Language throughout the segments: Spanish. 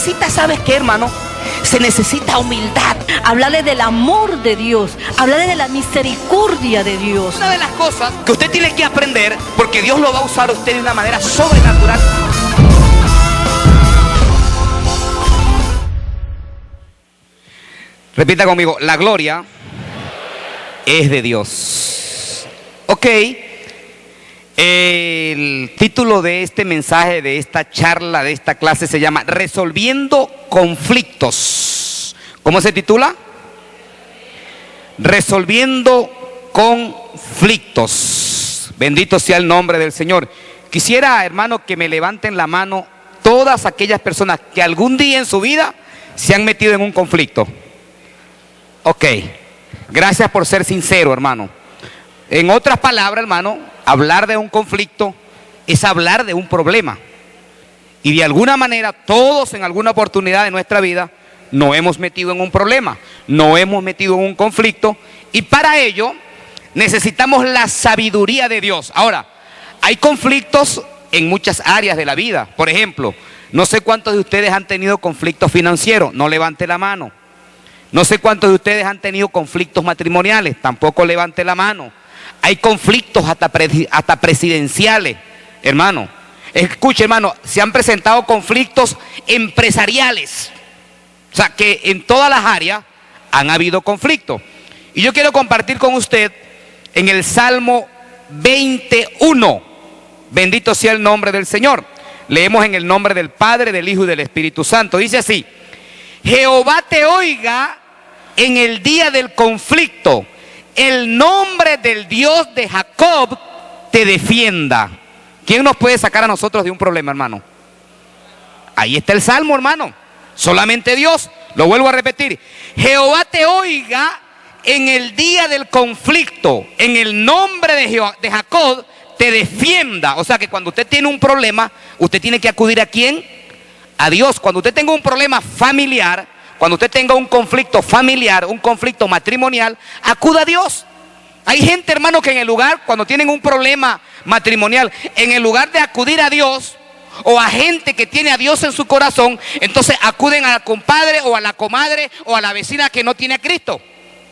necesita, ¿sabes qué, hermano? Se necesita humildad. Hablarle del amor de Dios, hablarle de la misericordia de Dios. Una de las cosas que usted tiene que aprender, porque Dios lo va a usar a usted de una manera sobrenatural. Repita conmigo, la gloria es de Dios. Ok. El título de este mensaje, de esta charla, de esta clase se llama Resolviendo Conflictos. ¿Cómo se titula? Resolviendo Conflictos. Bendito sea el nombre del Señor. Quisiera, hermano, que me levanten la mano todas aquellas personas que algún día en su vida se han metido en un conflicto. Ok, gracias por ser sincero, hermano. En otras palabras, hermano, hablar de un conflicto es hablar de un problema. Y de alguna manera, todos en alguna oportunidad de nuestra vida nos hemos metido en un problema, nos hemos metido en un conflicto, y para ello necesitamos la sabiduría de Dios. Ahora, hay conflictos en muchas áreas de la vida. Por ejemplo, no sé cuántos de ustedes han tenido conflictos financieros, no levante la mano. No sé cuántos de ustedes han tenido conflictos matrimoniales, tampoco levante la mano. Hay conflictos hasta presidenciales, hermano. Escuche, hermano, se han presentado conflictos empresariales. O sea, que en todas las áreas han habido conflictos. Y yo quiero compartir con usted en el Salmo 21. Bendito sea el nombre del Señor. Leemos en el nombre del Padre, del Hijo y del Espíritu Santo. Dice así: Jehová te oiga en el día del conflicto. El nombre del Dios de Jacob te defienda. ¿Quién nos puede sacar a nosotros de un problema, hermano? Ahí está el Salmo, hermano. Solamente Dios. Lo vuelvo a repetir. Jehová te oiga en el día del conflicto. En el nombre de Jacob te defienda. O sea que cuando usted tiene un problema, usted tiene que acudir ¿a quién? A Dios. Cuando usted tenga un problema familiar, cuando usted tenga un conflicto familiar, un conflicto matrimonial, acuda a Dios. Hay gente, hermano, que en el lugar, cuando tienen un problema matrimonial, en el lugar de acudir a Dios, o a gente que tiene a Dios en su corazón, entonces acuden al compadre o a la comadre o a la vecina que no tiene a Cristo.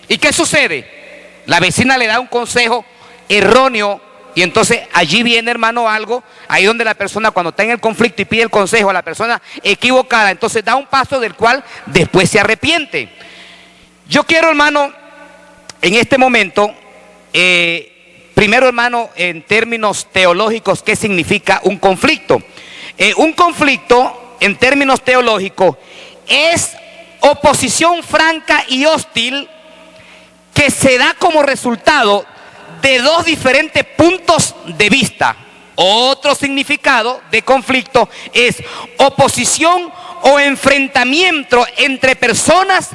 ¿Y qué sucede? La vecina le da un consejo erróneo. Y entonces allí viene, hermano, algo, ahí donde la persona cuando está en el conflicto y pide el consejo a la persona equivocada, entonces da un paso del cual después se arrepiente. Yo quiero, hermano, en este momento, primero, hermano, en términos teológicos, ¿qué significa un conflicto? Un conflicto, en términos teológicos, es oposición franca y hostil que se da como resultado de dos diferentes puntos de vista. Otro significado de conflicto es oposición o enfrentamiento entre personas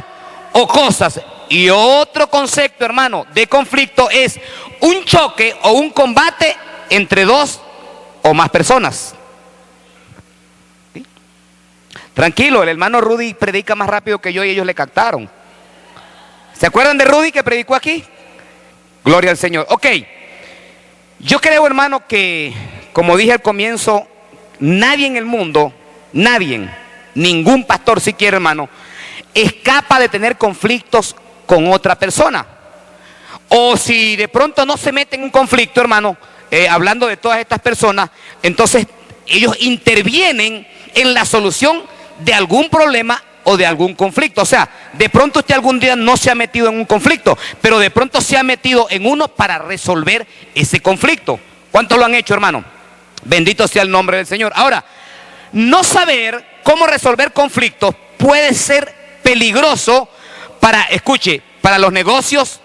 o cosas. Y otro concepto, hermano, de conflicto es un choque o un combate entre dos o más personas. ¿Sí? Tranquilo, el hermano Rudy predica más rápido que yo y ellos le captaron. ¿Se acuerdan de Rudy que predicó aquí? Gloria al Señor. Ok, yo creo, hermano, que como dije al comienzo, nadie en el mundo, nadie, ningún pastor siquiera, hermano, escapa de tener conflictos con otra persona. O si de pronto no se mete en un conflicto, hermano, hablando de todas estas personas, entonces ellos intervienen en la solución de algún problema o de algún conflicto. O sea, de pronto usted algún día no se ha metido en un conflicto, pero de pronto se ha metido en uno para resolver ese conflicto. ¿Cuántos lo han hecho, hermano? Bendito sea el nombre del Señor. Ahora, no saber cómo resolver conflictos puede ser peligroso para, escuche, para los negocios,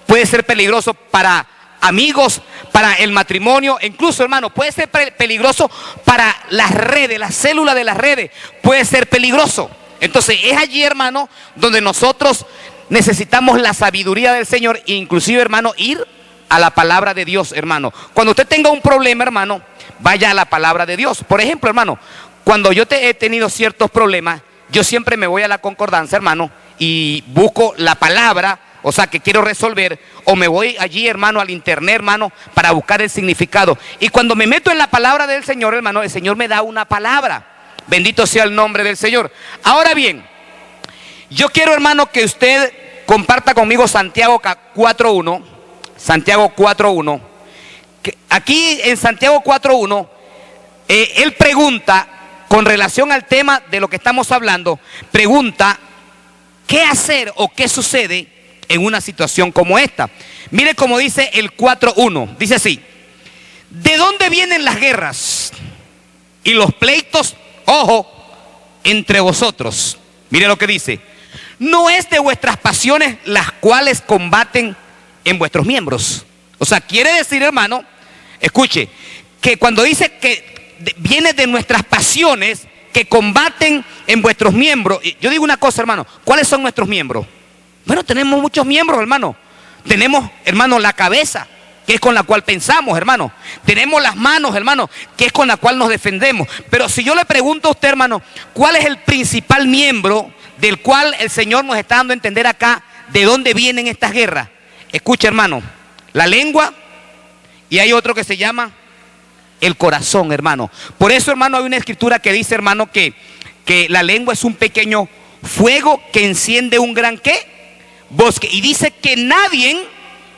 puede ser peligroso para amigos, para el matrimonio, incluso, hermano, puede ser peligroso para las redes, la célula de las redes, puede ser peligroso. Entonces es allí, hermano, donde nosotros necesitamos la sabiduría del Señor e inclusive, hermano, ir a la palabra de Dios, hermano. Cuando usted tenga un problema, hermano, vaya a la palabra de Dios. Por ejemplo, hermano, cuando yo he tenido ciertos problemas, yo siempre me voy a la concordancia, hermano, y busco la palabra, o sea, que quiero resolver, o me voy allí, hermano, al internet, hermano, para buscar el significado. Y cuando me meto en la palabra del Señor, hermano, el Señor me da una palabra. Bendito sea el nombre del Señor. Ahora bien, yo quiero, hermano, que usted comparta conmigo Santiago 4.1. Santiago 4.1. Aquí en Santiago 4.1, él pregunta, con relación al tema de lo que estamos hablando, pregunta, ¿qué hacer o qué sucede en una situación como esta? Mire cómo dice el 4.1. Dice así: ¿de dónde vienen las guerras y los pleitos, ojo, entre vosotros? Mire lo que dice: no es de vuestras pasiones las cuales combaten en vuestros miembros. O sea, quiere decir, hermano, escuche, que cuando dice que viene de nuestras pasiones que combaten en vuestros miembros, yo digo una cosa, hermano, ¿cuáles son nuestros miembros? Bueno, tenemos muchos miembros, hermano. Tenemos, hermano, la cabeza, que es con la cual pensamos, hermano. Tenemos las manos, hermano, que es con la cual nos defendemos. Pero si yo le pregunto a usted, hermano, ¿cuál es el principal miembro del cual el Señor nos está dando a entender acá de dónde vienen estas guerras? Escucha, hermano, la lengua, y hay otro que se llama el corazón, hermano. Por eso, hermano, hay una escritura que dice, hermano, que la lengua es un pequeño fuego que enciende un gran, ¿qué? Bosque. Y dice que nadie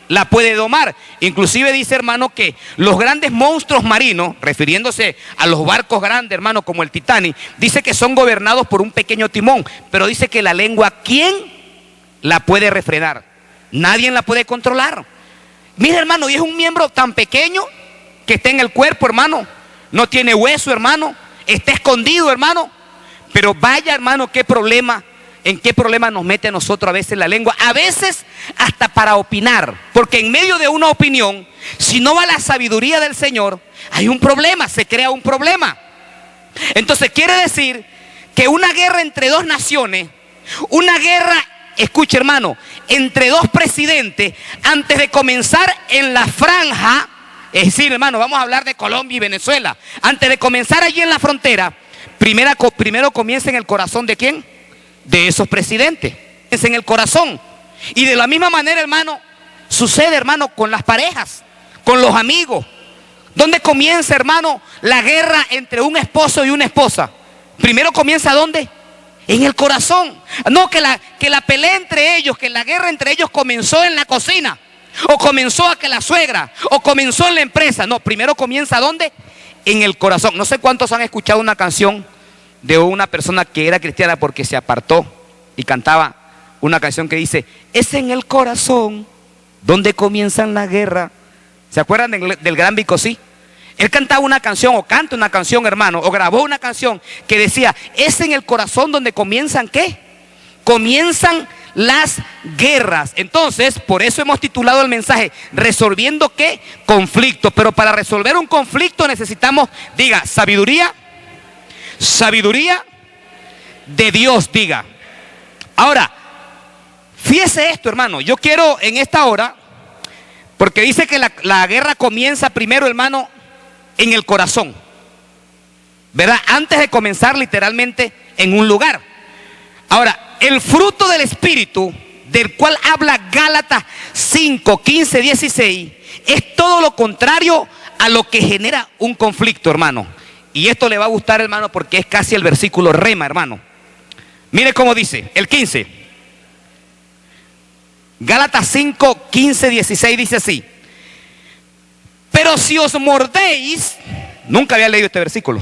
la puede domar. Inclusive dice, hermano, que los grandes monstruos marinos, refiriéndose a los barcos grandes, hermano, como el Titanic, dice que son gobernados por un pequeño timón. Pero dice que la lengua, ¿quién la puede refrenar? Nadie la puede controlar. Mira, hermano, y es un miembro tan pequeño que está en el cuerpo, hermano. No tiene hueso, hermano. Está escondido, hermano. Pero vaya, hermano, qué problema. ¿En qué problema nos mete a nosotros a veces la lengua? A veces hasta para opinar. Porque en medio de una opinión, si no va la sabiduría del Señor, hay un problema, se crea un problema. Entonces quiere decir que una guerra entre dos naciones, una guerra, escuche, hermano, entre dos presidentes, antes de comenzar en la franja, es decir, hermano, vamos a hablar de Colombia y Venezuela, antes de comenzar allí en la frontera, primero comienza en el corazón ¿de quién? De esos presidentes. Es en el corazón. Y de la misma manera, hermano, sucede, hermano, con las parejas, con los amigos. ¿Dónde comienza, hermano, la guerra entre un esposo y una esposa? Primero comienza ¿dónde? En el corazón. No, que la pelea entre ellos, que la guerra entre ellos comenzó en la cocina, o comenzó a que la suegra, o comenzó en la empresa. No, primero comienza ¿dónde? En el corazón. No sé cuántos han escuchado una canción de una persona que era cristiana porque se apartó y cantaba una canción que dice: es en el corazón donde comienzan la guerra. ¿Se acuerdan del gran Bicosí? Él cantaba una canción, o canta una canción, hermano, o grabó una canción que decía: es en el corazón donde comienzan ¿qué? Comienzan las guerras. Entonces, por eso hemos titulado el mensaje: resolviendo ¿qué? Conflicto. Pero para resolver un conflicto necesitamos, diga, sabiduría de Dios, diga. Ahora, fíjese esto, hermano. Yo quiero en esta hora, porque dice que la guerra comienza primero, hermano, en el corazón, ¿verdad? Antes de comenzar literalmente en un lugar. Ahora, el fruto del Espíritu, del cual habla Gálatas 5, 15, 16, es todo lo contrario a lo que genera un conflicto, hermano. Y esto le va a gustar, hermano, porque es casi el versículo rema, hermano. Mire cómo dice, el 15. Gálatas 5, 15, 16 dice así: pero si os mordéis, nunca había leído este versículo,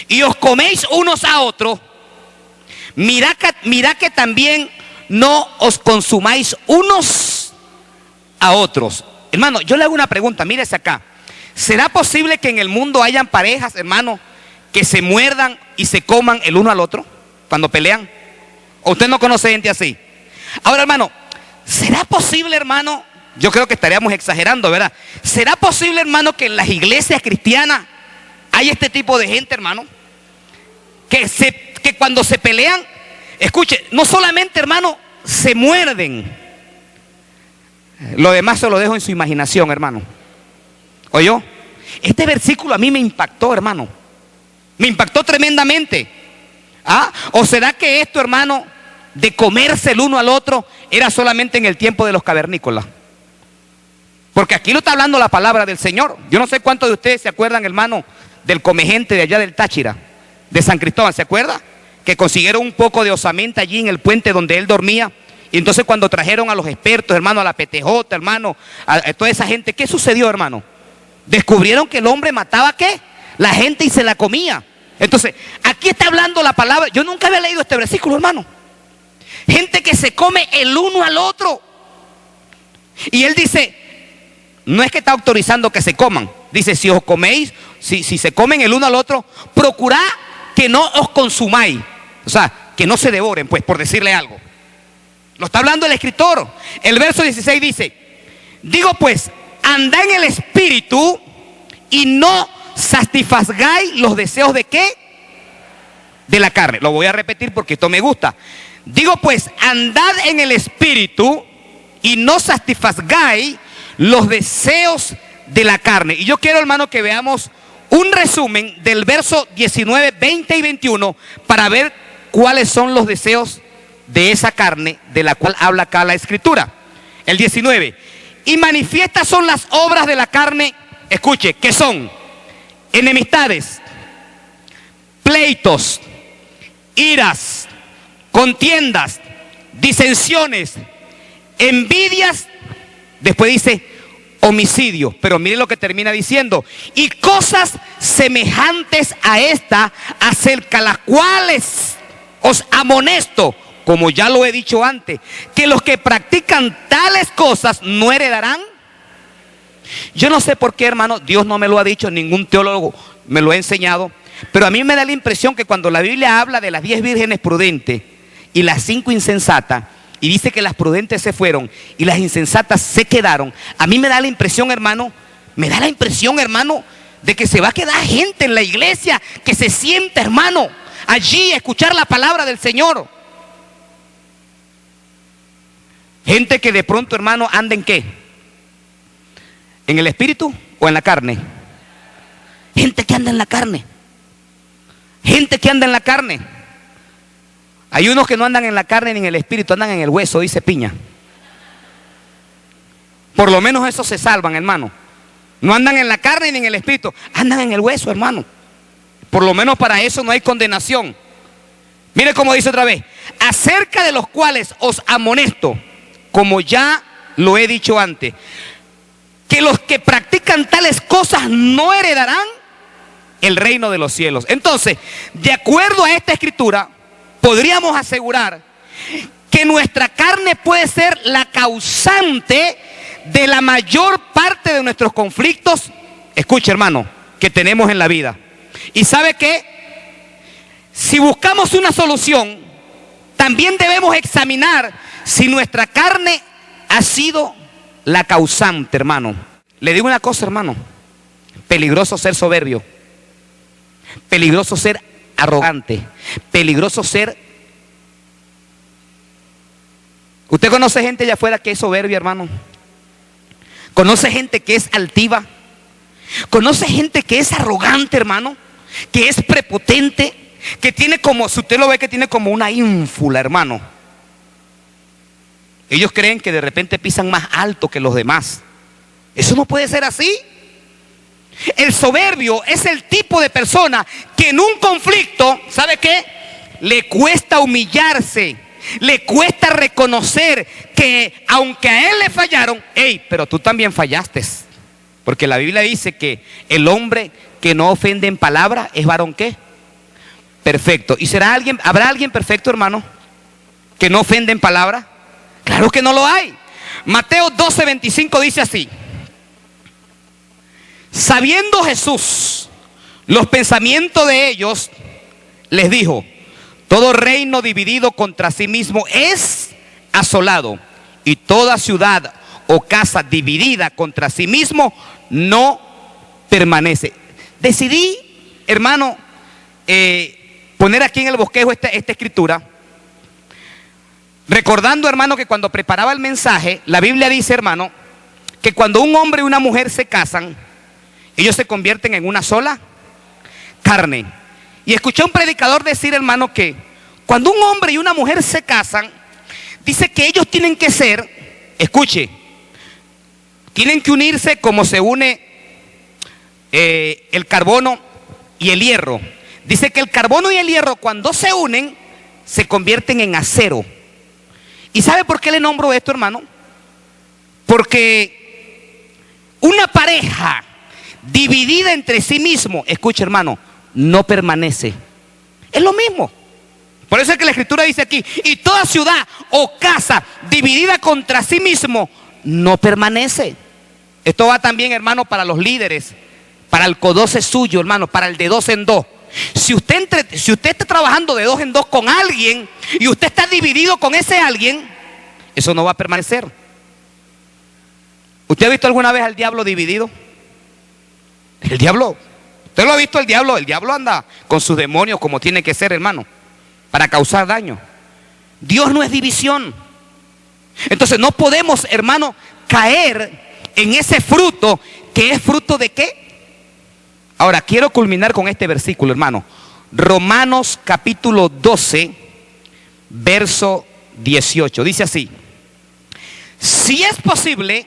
y os coméis unos a otros, mirad que también no os consumáis unos a otros. Hermano, yo le hago una pregunta, mírese acá. ¿Será posible que en el mundo hayan parejas, hermano, que se muerdan y se coman el uno al otro cuando pelean? ¿O usted no conoce gente así? Ahora, hermano, ¿será posible, hermano? Yo creo que estaríamos exagerando, ¿verdad? ¿Será posible, hermano, que en las iglesias cristianas hay este tipo de gente, hermano? Que cuando se pelean, escuche, no solamente, hermano, se muerden. Lo demás se lo dejo en su imaginación, hermano. ¿Oyó? Este versículo a mí me impactó, hermano. Me impactó tremendamente. ¿Ah? ¿O será que esto, hermano, de comerse el uno al otro era solamente en el tiempo de los cavernícolas? Porque aquí lo está hablando la palabra del Señor. Yo no sé cuántos de ustedes se acuerdan, hermano, del comegente de allá del Táchira, de San Cristóbal, ¿se acuerda? Que consiguieron un poco de osamenta allí en el puente donde él dormía. Y entonces cuando trajeron a los expertos, hermano, a la PTJ, hermano, a toda esa gente, ¿qué sucedió, hermano? Descubrieron que el hombre mataba, ¿qué? La gente y se la comía. Entonces, aquí está hablando la palabra. Yo nunca había leído este versículo, hermano. Gente que se come el uno al otro. Y él dice, no es que está autorizando que se coman. Dice, si os coméis, si se comen el uno al otro, procurad que no os consumáis. O sea, que no se devoren, pues, por decirle algo. Lo está hablando el escritor. El verso 16 dice, digo pues, andad en el espíritu y no satisfagáis los deseos de ¿qué? De la carne. Lo voy a repetir porque esto me gusta. Digo pues, andad en el espíritu y no satisfagáis los deseos de la carne. Y yo quiero, hermano, que veamos un resumen del verso 19, 20 y 21 para ver cuáles son los deseos de esa carne de la cual habla acá la escritura. El 19, y manifiestas son las obras de la carne, escuche, que son enemistades, pleitos, iras, contiendas, disensiones, envidias, después dice homicidio, pero mire lo que termina diciendo, y cosas semejantes a esta, acerca las cuales os amonesto, como ya lo he dicho antes, que los que practican tales cosas no heredarán. Yo no sé por qué, hermano, Dios no me lo ha dicho, ningún teólogo me lo ha enseñado, pero a mí me da la impresión que cuando la Biblia habla de las 10 vírgenes prudentes y las 5 insensatas, y dice que las prudentes se fueron y las insensatas se quedaron, a mí me da la impresión, hermano, de que se va a quedar gente en la iglesia que se sienta, hermano, allí a escuchar la palabra del Señor. Gente que de pronto, hermano, anda en ¿qué? ¿En el espíritu o en la carne? Gente que anda en la carne. Gente que anda en la carne. Hay unos que no andan en la carne ni en el espíritu, andan en el hueso, dice Piña. Por lo menos esos se salvan, hermano. No andan en la carne ni en el espíritu, andan en el hueso, hermano. Por lo menos para eso no hay condenación. Mire cómo dice otra vez, acerca de los cuales os amonesto, como ya lo he dicho antes, que los que practican tales cosas no heredarán el reino de los cielos. Entonces, de acuerdo a esta escritura, podríamos asegurar que nuestra carne puede ser la causante de la mayor parte de nuestros conflictos, escuche, hermano, que tenemos en la vida. ¿Y sabe qué? Si buscamos una solución, también debemos examinar si nuestra carne ha sido la causante, hermano. Le digo una cosa, hermano, peligroso ser soberbio, peligroso ser arrogante, peligroso ser... ¿Usted conoce gente allá afuera que es soberbia, hermano? ¿Conoce gente que es altiva? ¿Conoce gente que es arrogante, hermano? Que es prepotente, que tiene como, si usted lo ve, que tiene como una ínfula, hermano. Ellos creen que de repente pisan más alto que los demás. Eso no puede ser así. El soberbio es el tipo de persona que en un conflicto, ¿sabe qué? Le cuesta humillarse, le cuesta reconocer que aunque a él le fallaron, hey, pero tú también fallaste. Porque la Biblia dice que el hombre que no ofende en palabra es varón ¿qué? Perfecto. ¿Y habrá alguien perfecto, hermano, que no ofende en palabra? Claro que no lo hay. Mateo 12:25 dice así: sabiendo Jesús los pensamientos de ellos, les dijo: todo reino dividido contra sí mismo es asolado, y toda ciudad o casa dividida contra sí mismo no permanece. Decidí, hermano, poner aquí en el bosquejo esta escritura, recordando, hermano, que cuando preparaba el mensaje, la Biblia dice, hermano, que cuando un hombre y una mujer se casan, ellos se convierten en una sola carne. Y escuché a un predicador decir, hermano, que cuando un hombre y una mujer se casan, dice que ellos tienen que ser, escuche, tienen que unirse como se une el carbono y el hierro. Dice que el carbono y el hierro, cuando se unen, se convierten en acero. ¿Y sabe por qué le nombro esto, hermano? Porque una pareja dividida entre sí mismo, escuche, hermano, no permanece. Es lo mismo. Por eso es que la Escritura dice aquí: y toda ciudad o casa dividida contra sí mismo no permanece. Esto va también, hermano, para los líderes, para el codoce suyo, hermano, para el de dos en dos. Si usted está trabajando de dos en dos con alguien y usted está dividido con ese alguien, eso no va a permanecer. ¿Usted ha visto alguna vez al diablo dividido? El diablo, usted lo ha visto, el diablo anda con sus demonios como tiene que ser, hermano, para causar daño. Dios no es división. Entonces no podemos, hermano, caer en ese fruto que es fruto de ¿qué? Ahora quiero culminar con este versículo, hermano. Romanos capítulo 12, verso 18. Dice así: si es posible,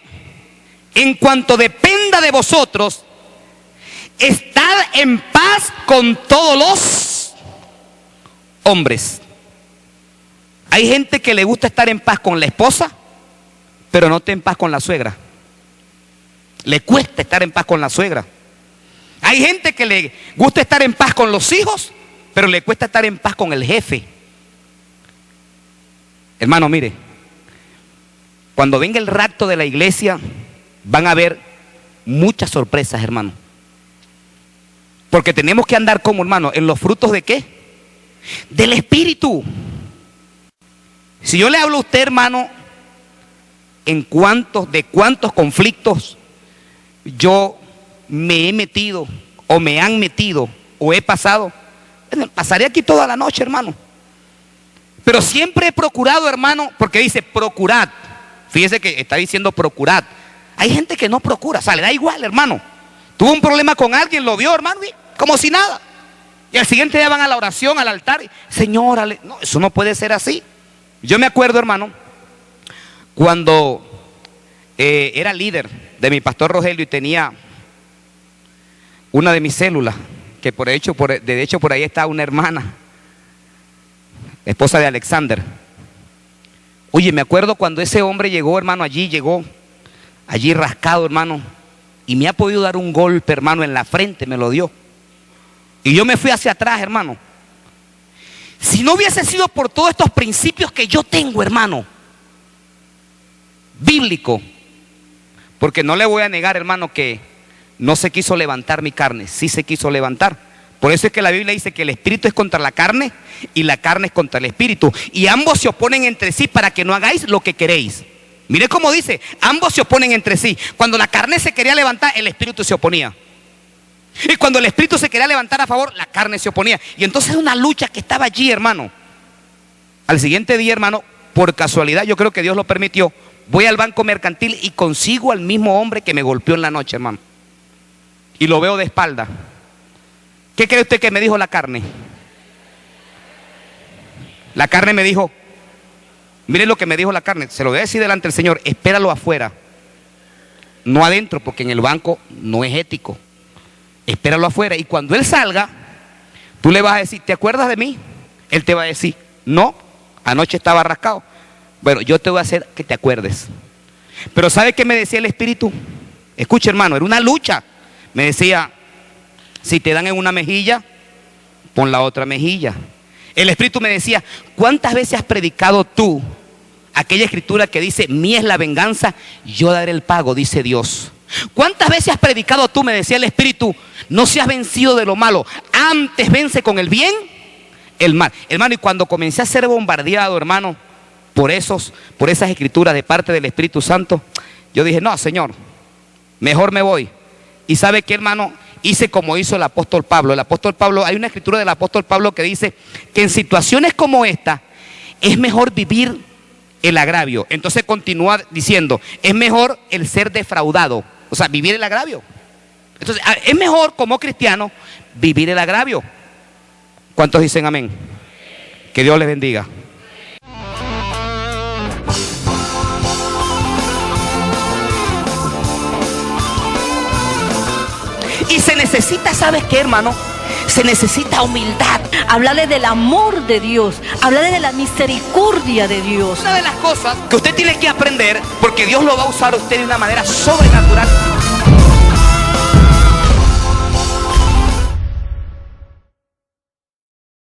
en cuanto dependa de vosotros, estad en paz con todos los hombres. Hay gente que le gusta estar en paz con la esposa, pero no está en paz con la suegra. Le cuesta estar en paz con la suegra. Hay gente que le gusta estar en paz con los hijos, pero le cuesta estar en paz con el jefe. Hermano, mire, cuando venga el rapto de la iglesia, van a haber muchas sorpresas, hermano. Porque tenemos que andar como, hermano, en los frutos ¿de qué? Del Espíritu. Si yo le hablo a usted, hermano, de cuántos conflictos yo me he metido, o me han metido, o he pasado, pasaré aquí toda la noche, hermano. Pero siempre he procurado, hermano, porque dice procurad. Fíjese que está diciendo procurad. Hay gente que no procura, o sea, le da igual, hermano. Tuvo un problema con alguien, lo vio, hermano, como si nada. Y al siguiente día van a la oración, al altar. Señora, no, eso no puede ser así. Yo me acuerdo, hermano, cuando era líder de mi pastor Rogelio y tenía una de mis células, que de hecho por ahí está una hermana, esposa de Alexander. Oye, me acuerdo cuando ese hombre llegó, hermano, llegó allí rascado, hermano, y me ha podido dar un golpe, hermano, en la frente, me lo dio. Y yo me fui hacia atrás, hermano. Si no hubiese sido por todos estos principios que yo tengo, hermano, bíblico, porque no le voy a negar, hermano, que no se quiso levantar mi carne, sí se quiso levantar. Por eso es que la Biblia dice que el espíritu es contra la carne y la carne es contra el espíritu. Y ambos se oponen entre sí para que no hagáis lo que queréis. Mire cómo dice, ambos se oponen entre sí. Cuando la carne se quería levantar, el espíritu se oponía. Y cuando el espíritu se quería levantar a favor, la carne se oponía. Y entonces una lucha que estaba allí, hermano. Al siguiente día, hermano, por casualidad, yo creo que Dios lo permitió, voy al banco mercantil y consigo al mismo hombre que me golpeó en la noche, hermano. Y lo veo de espalda. ¿Qué cree usted que me dijo la carne? La carne me dijo, mire lo que me dijo la carne, se lo voy a decir delante del Señor: espéralo afuera, no adentro, porque en el banco no es ético. Espéralo afuera, y cuando él salga, tú le vas a decir, ¿te acuerdas de mí? Él te va a decir, no, anoche estaba rascado. Bueno, yo te voy a hacer que te acuerdes. Pero ¿sabe qué me decía el Espíritu? Escucha, hermano, era una lucha. Me decía, si te dan en una mejilla, pon la otra mejilla. El Espíritu me decía, ¿cuántas veces has predicado tú aquella escritura que dice, mía es la venganza, yo daré el pago, dice Dios? ¿Cuántas veces has predicado tú, me decía el Espíritu, no seas vencido de lo malo, antes vence con el bien el mal? Hermano, y cuando comencé a ser bombardeado, hermano, por esas escrituras de parte del Espíritu Santo, yo dije, no, Señor, mejor me voy. Y ¿sabe qué, hermano? Hice como hizo el apóstol Pablo. El apóstol Pablo, hay una escritura del apóstol Pablo que dice que en situaciones como esta es mejor vivir el agravio. Entonces continúa diciendo, es mejor el ser defraudado, o sea, vivir el agravio. Entonces es mejor como cristiano vivir el agravio. ¿Cuántos dicen amén? Que Dios les bendiga. Y se necesita, ¿sabes qué, hermano? se necesita humildad. Hablarle del amor de Dios. Hablarle de la misericordia de Dios. Una de las cosas que usted tiene que aprender, porque Dios lo va a usar a usted de una manera sobrenatural,